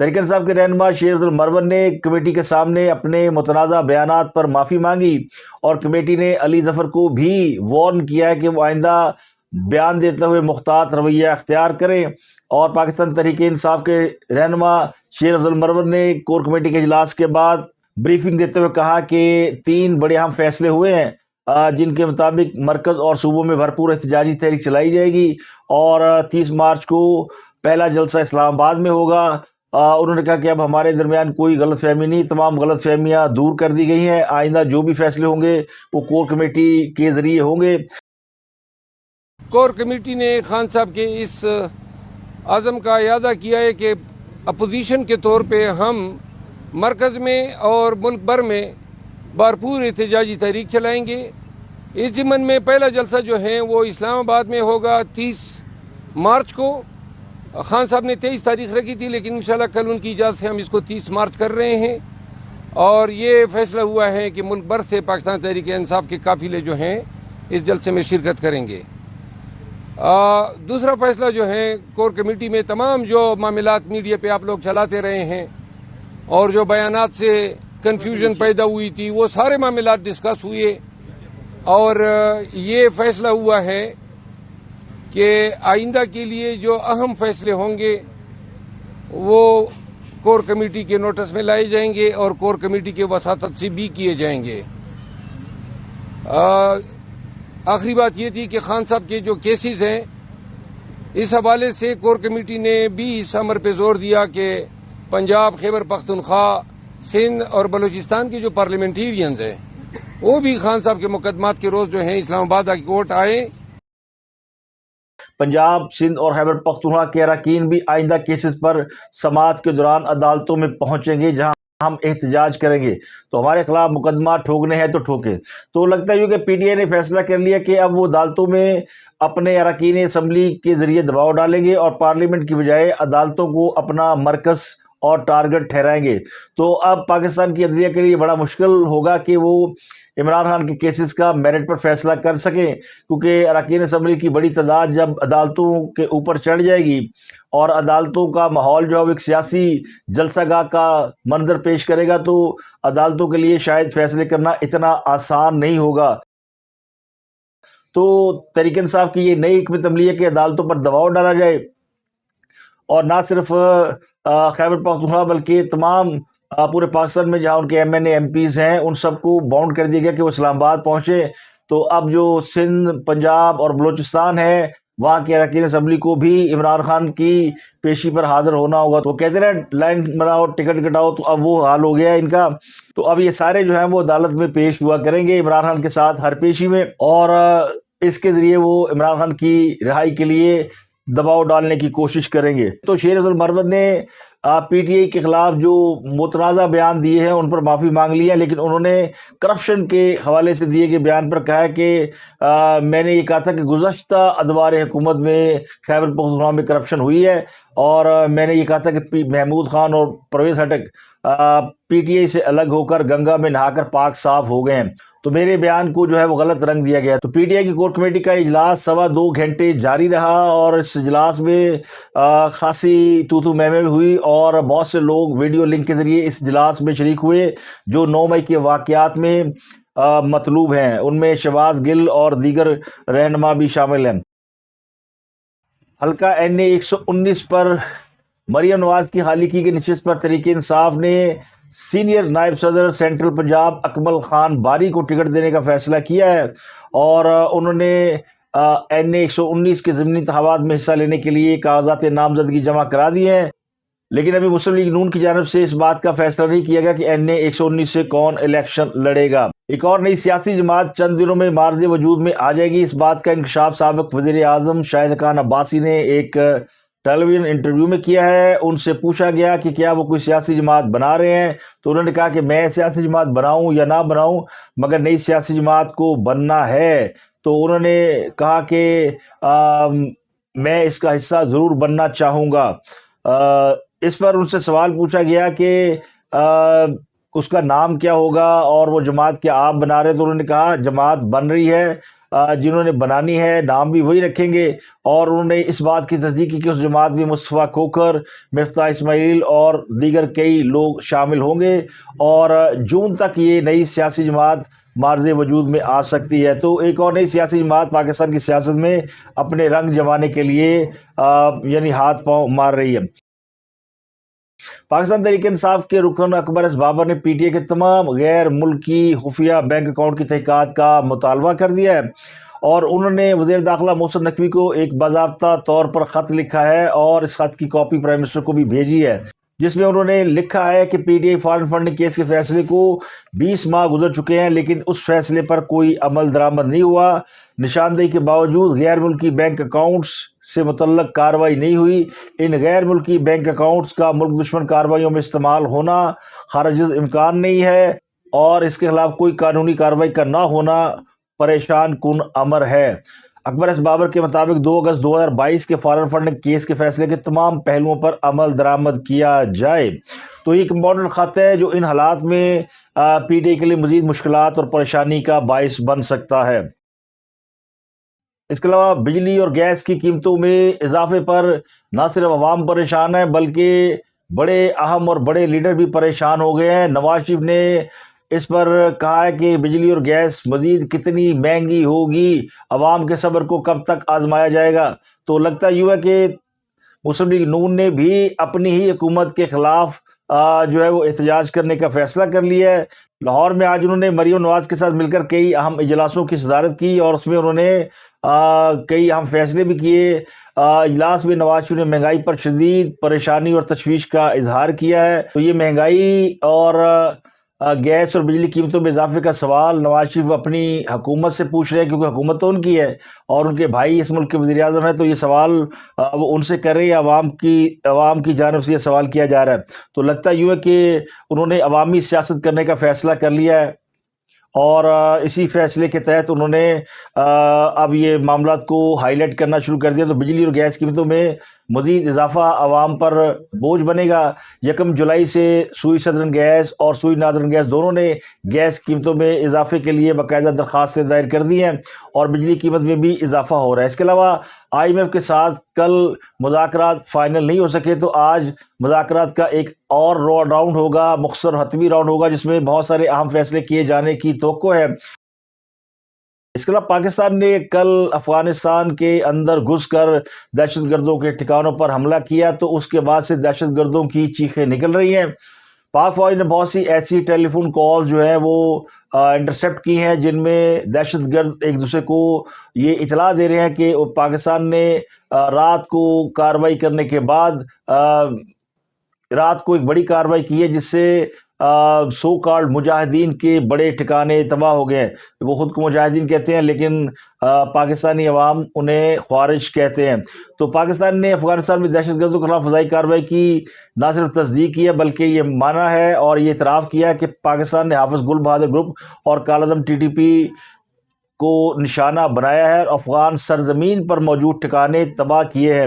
تحریک انصاف کے رہنما شیر عبد المرون نے کمیٹی کے سامنے اپنے متنازع بیانات پر معافی مانگی، اور کمیٹی نے علی ظفر کو بھی وارن کیا ہے کہ وہ آئندہ بیان دیتے ہوئے محتاط رویہ اختیار کریں۔ اور پاکستان تحریک انصاف کے رہنما شیر عبد المرون نے کور کمیٹی کے اجلاس کے بعد بریفنگ دیتے ہوئے کہا کہ 3 بڑے اہم فیصلے ہوئے ہیں، جن کے مطابق مرکز اور صوبوں میں بھرپور احتجاجی تحریک چلائی جائے گی، اور 30 مارچ کو پہلا جلسہ اسلام آباد میں ہوگا۔ انہوں نے کہا کہ اب ہمارے درمیان کوئی غلط فہمی نہیں، تمام غلط فہمیاں دور کر دی گئی ہیں، آئندہ جو بھی فیصلے ہوں گے وہ کور کمیٹی کے ذریعے ہوں گے۔ کور کمیٹی نے خان صاحب کے اس عزم کا اعادہ کیا ہے کہ اپوزیشن کے طور پہ ہم مرکز میں اور ملک بھر میں بھرپور احتجاجی تحریک چلائیں گے۔ اس ضمن میں پہلا جلسہ جو ہے وہ اسلام آباد میں ہوگا 30 مارچ کو۔ خان صاحب نے 23 تاریخ رکھی تھی، لیکن انشاءاللہ کل ان کی اجازت سے ہم اس کو 30 مارچ کر رہے ہیں، اور یہ فیصلہ ہوا ہے کہ ملک بھر سے پاکستان تحریک انصاف کے قافلے جو ہیں اس جلسے میں شرکت کریں گے۔ دوسرا فیصلہ جو ہے کور کمیٹی میں تمام جو معاملات میڈیا پہ آپ لوگ چلاتے رہے ہیں اور جو بیانات سے کنفیوژن پیدا ہوئی تھی، وہ سارے معاملات ڈسکس ہوئے، اور یہ فیصلہ ہوا ہے کہ آئندہ کے لیے جو اہم فیصلے ہوں گے وہ کور کمیٹی کے نوٹس میں لائے جائیں گے اور کور کمیٹی کے وساطت سے بھی کیے جائیں گے۔ آخری بات یہ تھی کہ خان صاحب کے جو کیسز ہیں اس حوالے سے کور کمیٹی نے بھی اس امر پہ زور دیا کہ پنجاب، خیبر پختونخوا، سندھ اور بلوچستان کے جو پارلیمنٹیرینز ہیں وہ بھی خان صاحب کے مقدمات کے روز جو ہیں اسلام آباد ہائی کورٹ آئے۔ پنجاب، سندھ اور خیبر پختونخوا کے اراکین بھی آئندہ کیسز پر سماعت کے دوران عدالتوں میں پہنچیں گے، جہاں ہم احتجاج کریں گے، تو ہمارے خلاف مقدمہ ٹھوکنے ہیں تو ٹھوکیں۔ تو لگتا ہے کہ پی ٹی آئی نے فیصلہ کر لیا کہ اب وہ عدالتوں میں اپنے اراکین اسمبلی کے ذریعے دباؤ ڈالیں گے اور پارلیمنٹ کی بجائے عدالتوں کو اپنا مرکز اور ٹارگٹ ٹھہرائیں گے۔ تو اب پاکستان کی عدلیہ کے لیے بڑا مشکل ہوگا کہ وہ عمران خان کے کیسز کا میرٹ پر فیصلہ کر سکیں، کیونکہ اراکین اسمبلی کی بڑی تعداد جب عدالتوں کے اوپر چڑھ جائے گی اور عدالتوں کا ماحول جو ہے وہ ایک سیاسی جلسہ گاہ کا منظر پیش کرے گا، تو عدالتوں کے لیے شاید فیصلے کرنا اتنا آسان نہیں ہوگا۔ تو تحریک انصاف کی یہ نئی حکمت عملی ہے کہ عدالتوں پر دباؤ ڈالا جائے، اور نہ صرف خیبر پختونخوا بلکہ تمام پورے پاکستان میں جہاں ان کے M N A M Ps ہیں ان سب کو باؤنڈ کر دیا گیا کہ وہ اسلام آباد پہنچے۔ تو اب جو سندھ، پنجاب اور بلوچستان ہے وہاں کے اراکین اسمبلی کو بھی عمران خان کی پیشی پر حاضر ہونا ہوگا۔ تو کہتے ہیں لائن بناؤ، ٹکٹ کٹاؤ، تو اب وہ حال ہو گیا ہے ان کا۔ تو اب یہ سارے جو ہیں وہ عدالت میں پیش ہوا کریں گے عمران خان کے ساتھ ہر پیشی میں، اور اس کے ذریعے وہ عمران خان کی رہائی کے لیے دباؤ ڈالنے کی کوشش کریں گے۔ تو شیر عبد المرون نے پی ٹی آئی کے خلاف جو متنازع بیان دیے ہیں ان پر معافی مانگ لی ہے، لیکن انہوں نے کرپشن کے حوالے سے دیے گئے بیان پر کہا ہے کہ میں نے یہ کہا تھا کہ گزشتہ ادوار حکومت میں خیبر پختونخوا میں کرپشن ہوئی ہے، اور میں نے یہ کہا تھا کہ محمود خان اور پرویز ہٹک پی ٹی آئی سے الگ ہو کر گنگا میں نہا کر پاک صاف ہو گئے ہیں، تو میرے بیان کو جو ہے وہ غلط رنگ دیا گیا۔ تو پی ٹی آئی کی کور کمیٹی کا اجلاس 2.25 گھنٹے جاری رہا، اور اس اجلاس میں خاصی تو میں ہوئی، اور بہت سے لوگ ویڈیو لنک کے ذریعے اس اجلاس میں شریک ہوئے جو 9 مئی کے واقعات میں مطلوب ہیں۔ ان میں شہباز گل اور دیگر رہنما بھی شامل ہیں۔ حلقہ این اے 119 پر مریم نواز کی حالی کی گئی نشست پر تحریک انصاف نے سینئر نائب صدر سینٹرل پنجاب اکمل خان باری کو ٹکٹ دینے کا فیصلہ کیا ہے، اور انہوں نے این اے 119 کے ضمنی انتخابات میں حصہ لینے کے لیے کاغذات نامزدگی جمع کرا دیے ہیں، لیکن ابھی مسلم لیگ نون کی جانب سے اس بات کا فیصلہ نہیں کیا گیا کہ این اے 119 سے کون الیکشن لڑے گا۔ ایک اور نئی سیاسی جماعت چند دنوں میں مارد وجود میں آ جائے گی، اس بات کا انکشاف سابق وزیر اعظم شاہد خان عباسی نے ایک ٹیلی ویژن انٹرویو میں کیا ہے۔ ان سے پوچھا گیا کہ کیا وہ کوئی سیاسی جماعت بنا رہے ہیں، تو انہوں نے کہا کہ میں سیاسی جماعت بناؤں یا نہ بناؤں مگر نئی سیاسی جماعت کو بننا ہے۔ تو انہوں نے کہا کہ میں اس کا حصہ ضرور بننا چاہوں گا۔ اس پر ان سے سوال پوچھا گیا کہ اس کا نام کیا ہوگا اور وہ جماعت کیا آپ بنا رہے ہیں؟ تو انہوں نے کہا جماعت بن رہی ہے، جنہوں نے بنانی ہے نام بھی وہی رکھیں گے، اور انہوں نے اس بات کی تصدیق کی کہ اس جماعت میں مصطفیٰ کوکر، مفتاح اسماعیل اور دیگر کئی لوگ شامل ہوں گے، اور جون تک یہ نئی سیاسی جماعت معرض وجود میں آ سکتی ہے۔ تو ایک اور نئی سیاسی جماعت پاکستان کی سیاست میں اپنے رنگ جمانے کے لیے یعنی ہاتھ پاؤں مار رہی ہے۔ پاکستان تحریک انصاف کے رکن اکبر ایس بابر نے پی ٹی اے کے تمام غیر ملکی خفیہ بینک اکاؤنٹ کی تحقیقات کا مطالبہ کر دیا ہے، اور انہوں نے وزیر داخلہ محسن نقوی کو ایک باضابطہ طور پر خط لکھا ہے اور اس خط کی کاپی پرائم منسٹر کو بھی بھیجی ہے، جس میں انہوں نے لکھا ہے کہ P T I foreign funding case کے فیصلے کو 20 ماہ گزر چکے ہیں لیکن اس فیصلے پر کوئی عمل درآمد نہیں ہوا، نشاندہی کے باوجود غیر ملکی بینک اکاؤنٹس سے متعلق کارروائی نہیں ہوئی، ان غیر ملکی بینک اکاؤنٹس کا ملک دشمن کارروائیوں میں استعمال ہونا خارج امکان نہیں ہے، اور اس کے خلاف کوئی قانونی کارروائی کا نہ ہونا پریشان کن امر ہے۔ اکبر ایس بابر کے مطابق 2 اگست 2022 کے فارن فنڈنگ کیس کے فیصلے کے تمام پہلوؤں پر عمل درآمد کیا جائے۔ تو یہ ایک امپورٹنٹ خط ہے جو ان حالات میں پی ٹی آئی کے لیے مزید مشکلات اور پریشانی کا باعث بن سکتا ہے۔ اس کے علاوہ بجلی اور گیس کی قیمتوں میں اضافے پر نہ صرف عوام پریشان ہے بلکہ بڑے اہم اور بڑے لیڈر بھی پریشان ہو گئے ہیں۔ نواز شریف نے اس پر کہا ہے کہ بجلی اور گیس مزید کتنی مہنگی ہوگی، عوام کے صبر کو کب تک آزمایا جائے گا۔ تو لگتا یوں ہے کہ مسلم لیگ نون نے بھی اپنی ہی حکومت کے خلاف جو ہے وہ احتجاج کرنے کا فیصلہ کر لیا ہے۔ لاہور میں آج انہوں نے مریم نواز کے ساتھ مل کر کئی اہم اجلاسوں کی صدارت کی اور اس میں انہوں نے کئی اہم فیصلے بھی کیے۔ اجلاس میں نواز شریف نے مہنگائی پر شدید پریشانی اور تشویش کا اظہار کیا ہے۔ تو یہ مہنگائی اور گیس اور بجلی قیمتوں میں اضافے کا سوال نواز شریف اپنی حکومت سے پوچھ رہے ہیں، کیونکہ حکومت تو ان کی ہے اور ان کے بھائی اس ملک کے وزیر اعظم ہیں، تو یہ سوال وہ ان سے کر رہے ہیں، عوام کی جانب سے یہ سوال کیا جا رہا ہے۔ تو لگتا یوں ہے کہ انہوں نے عوامی سیاست کرنے کا فیصلہ کر لیا ہے، اور اسی فیصلے کے تحت انہوں نے اب یہ معاملات کو ہائی لائٹ کرنا شروع کر دیا۔ تو بجلی اور گیس قیمتوں میں مزید اضافہ عوام پر بوجھ بنے گا۔ 1 جولائی سے سوئی سدرن گیس اور سوئی نادرن گیس دونوں نے گیس قیمتوں میں اضافے کے لیے باقاعدہ درخواستیں دائر کر دی ہیں، اور بجلی قیمت میں بھی اضافہ ہو رہا ہے۔ اس کے علاوہ آئی ایم ایف کے ساتھ کل مذاکرات فائنل نہیں ہو سکے، تو آج مذاکرات کا ایک اور راؤنڈ ہوگا، مختصر حتمی راؤنڈ ہوگا، جس میں بہت سارے اہم فیصلے کیے جانے کی توقع ہے۔ اس کے علاوہ پاکستان نے کل افغانستان کے اندر گھس کر دہشت گردوں کے ٹھکانوں پر حملہ کیا، تو اس کے بعد سے دہشت گردوں کی چیخیں نکل رہی ہیں۔ پاک فوج نے بہت سی ایسی ٹیلی فون کال جو ہیں وہ انٹرسیپٹ کی ہیں، جن میں دہشت گرد ایک دوسرے کو یہ اطلاع دے رہے ہیں کہ پاکستان نے رات کو کارروائی کرنے کے بعد رات کو ایک بڑی کارروائی کی ہے، جس سے سو کالڈ مجاہدین کے بڑے ٹھکانے تباہ ہو گئے ہیں۔ وہ خود کو مجاہدین کہتے ہیں لیکن پاکستانی عوام انہیں خوارج کہتے ہیں۔ تو پاکستان نے افغانستان میں دہشت گردوں کے خلاف فضائی کارروائی کی نہ صرف تصدیق کی ہے بلکہ یہ مانا ہے اور یہ اعتراف کیا کہ پاکستان نے حافظ گل بہادر گروپ اور کالعدم ٹی ٹی پی کو نشانہ بنایا ہے اور افغان سرزمین پر موجود ٹھکانے تباہ کیے ہیں۔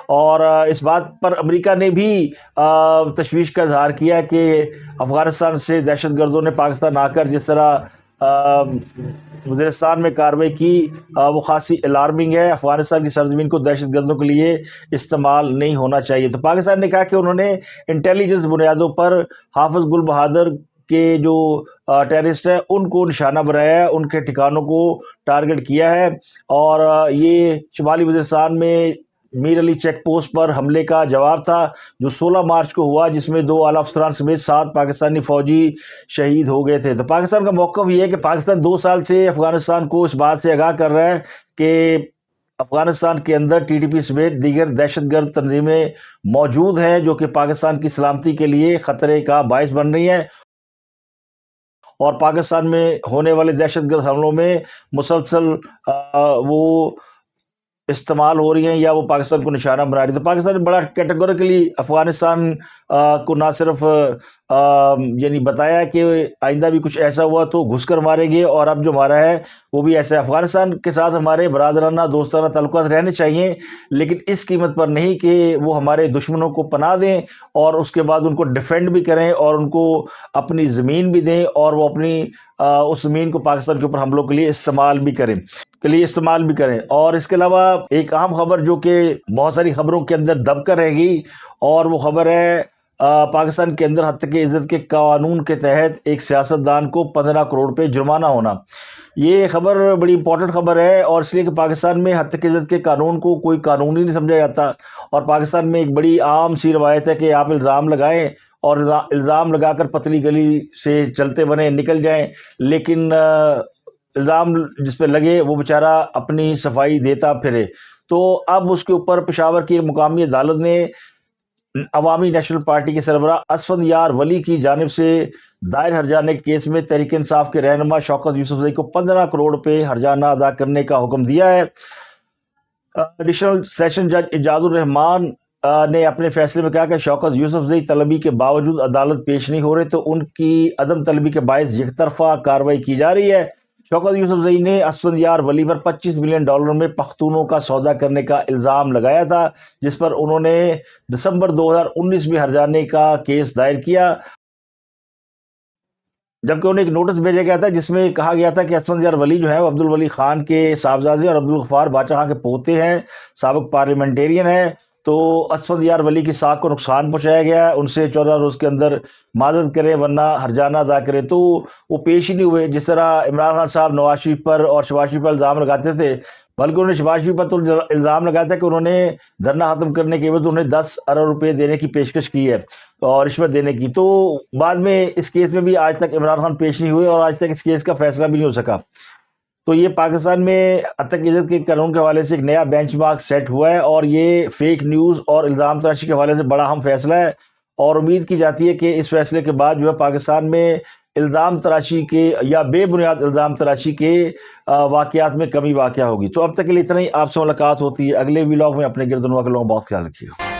اور اس بات پر امریکہ نے بھی تشویش کا اظہار کیا کہ افغانستان سے دہشت گردوں نے پاکستان آ کر جس طرح وزیرستان میں کارروائی کی وہ خاصی الارمنگ ہے۔ افغانستان کی سرزمین کو دہشت گردوں کے لیے استعمال نہیں ہونا چاہیے۔ تو پاکستان نے کہا کہ انہوں نے انٹیلیجنس بنیادوں پر حافظ گل بہادر کے جو ٹیررسٹ ہیں ان کو نشانہ بنایا ہے، ان کے ٹھکانوں کو ٹارگٹ کیا ہے، اور یہ شمالی وزیرستان میں میر علی چیک پوسٹ پر حملے کا جواب تھا جو 16 مارچ کو ہوا، جس میں 2 اعلیٰ افسران سمیت 7 پاکستانی فوجی شہید ہو گئے تھے۔ تو پاکستان کا موقف یہ ہے کہ پاکستان 2 سال سے افغانستان کو اس بات سے آگاہ کر رہا ہے کہ افغانستان کے اندر ٹی ٹی پی سمیت دیگر دہشت گرد تنظیمیں موجود ہیں جو کہ پاکستان کی سلامتی کے لیے خطرے کا باعث بن رہی ہیں، اور پاکستان میں ہونے والے دہشت گرد حملوں میں مسلسل وہ استعمال ہو رہی ہیں یا وہ پاکستان کو نشانہ بنا رہی ہیں۔ تو پاکستان نے بڑا کیٹیگوریکلی افغانستان کو نہ صرف یعنی بتایا کہ آئندہ بھی کچھ ایسا ہوا تو گھس کر ماریں گے، اور اب جو ہمارا ہے وہ بھی ایسا ہے۔ افغانستان کے ساتھ ہمارے برادرانہ دوستانہ تعلقات رہنے چاہیے، لیکن اس قیمت پر نہیں کہ وہ ہمارے دشمنوں کو پناہ دیں اور اس کے بعد ان کو ڈیفینڈ بھی کریں اور ان کو اپنی زمین بھی دیں اور وہ اپنی اس زمین کو پاکستان کے اوپر حملوں کے لیے استعمال بھی کریں۔ اور اس کے علاوہ ایک اہم خبر جو کہ بہت ساری خبروں کے اندر دب کر رہے گی، اور وہ خبر ہے پاکستان کے اندر حد عزت کے قانون کے تحت ایک سیاستدان کو 15 کروڑ روپے جرمانہ ہونا۔ یہ خبر بڑی امپورٹنٹ خبر ہے، اور اس لیے کہ پاکستان میں حد عزت کے قانون کو کوئی قانون ہی نہیں سمجھا جاتا، اور پاکستان میں ایک بڑی عام سی روایت ہے کہ آپ الزام لگائیں اور الزام لگا کر پتلی گلی سے چلتے بنے نکل جائیں، لیکن الزام جس پہ لگے وہ بیچارہ اپنی صفائی دیتا پھرے۔ تو اب اس کے اوپر پشاور کی ایک مقامی عدالت نے عوامی نیشنل پارٹی کے سربراہ اسفندیار ولی کی جانب سے دائر ہرجانے کے کیس میں تحریک انصاف کے رہنما شوکت یوسفزئی کو 15 کروڑ روپے ہرجانہ ادا کرنے کا حکم دیا ہے۔ ایڈیشنل سیشن جج اجاد الرحمان نے اپنے فیصلے میں کہا کہ شوکت یوسفزئی طلبی کے باوجود عدالت پیش نہیں ہو رہے تو ان کی عدم طلبی کے باعث یک طرفہ کارروائی کی جا رہی ہے۔ شوکت یوسفزئی نے اسفندیار ولی پر $25 ملین میں پختونوں کا سودا کرنے کا الزام لگایا تھا، جس پر انہوں نے دسمبر 2019 میں ہرجانے کا کیس دائر کیا، جبکہ انہیں ایک نوٹس بھیجا گیا تھا جس میں کہا گیا تھا کہ اسفندیار ولی جو ہے وہ عبدالولی خان کے صاحبزادے اور عبدالغفار باچا خان کے پوتے ہیں، سابق پارلیمنٹیرین ہیں۔ تو اسفندیار ولی کی ساکھ کو نقصان پہنچایا گیا ہے، ان سے 14 روز کے اندر معذرت کریں ورنہ ہرجانہ ادا کریں، تو وہ پیش ہی نہیں ہوئے۔ جس طرح عمران خان صاحب نواز شریف پر اور شہباز شریف پر الزام لگاتے تھے، بلکہ انہوں نے شہباز شریف پر تو الزام لگایا تھا کہ انہوں نے دھرنا ختم کرنے کے بعد انہیں 10 ارب روپے دینے کی پیشکش کی ہے اور رشوت دینے کی، تو بعد میں اس کیس میں بھی آج تک عمران خان پیش نہیں ہوئے اور آج تک اس کیس کا فیصلہ بھی نہیں ہو سکا۔ تو یہ پاکستان میں حد عزت کے قانون کے حوالے سے ایک نیا بینچ مارک سیٹ ہوا ہے، اور یہ فیک نیوز اور الزام تراشی کے حوالے سے بڑا اہم فیصلہ ہے، اور امید کی جاتی ہے کہ اس فیصلے کے بعد جو ہے پاکستان میں الزام تراشی کے یا بے بنیاد الزام تراشی کے واقعات میں کمی واقع ہوگی۔ تو اب تک کے لیے اتنا ہی، آپ سے ملاقات ہوتی ہے اگلے ولاگ میں۔ اپنے گرد و نواح کے لوگوں کا بہت خیال رکھیے۔